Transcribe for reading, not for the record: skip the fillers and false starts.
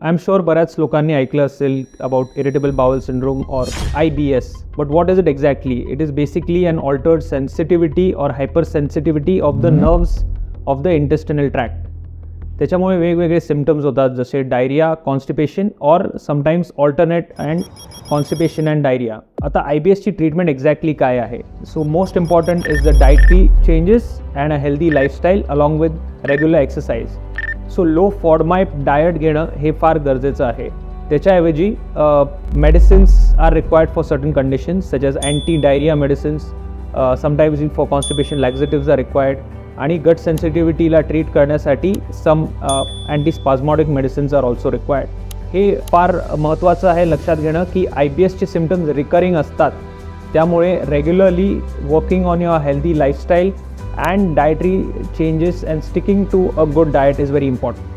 I am sure बऱ्याच लोकांनी ऐकलं असेल अबाउट इरिटेबल बाउल सिंड्रोम और IBS. But what is it exactly? It is basically an altered sensitivity और hyper sensitivity of the nerves of the intestinal tract. त्याच्यामुळे वेगवेगळे symptoms होतात, जसे डायरिया, कॉन्स्टिपेशन और sometimes alternate and constipation and diarrhoea. आता IBSची treatment exactly काय आहे? So most important is the dietary changes and a healthy lifestyle along with regular exercise. So low FODMAP diet घेणं हे फार गरजेचं आहे. त्याच्याऐवजी medicines are required for certain conditions such as anti diarrhoea medicines, sometimes for constipation laxatives are required, आणि gut सेन्सिटिव्हिटीला treat करण्यासाठी some antispasmodic medicines are also required. हे फार महत्त्वाचं आहे लक्षात घेणं की IBSचे सिम्पटम्स रिकरिंग असतात. त्यामुळे regularly working on your healthy lifestyle and dietary changes and sticking to a good diet is very important.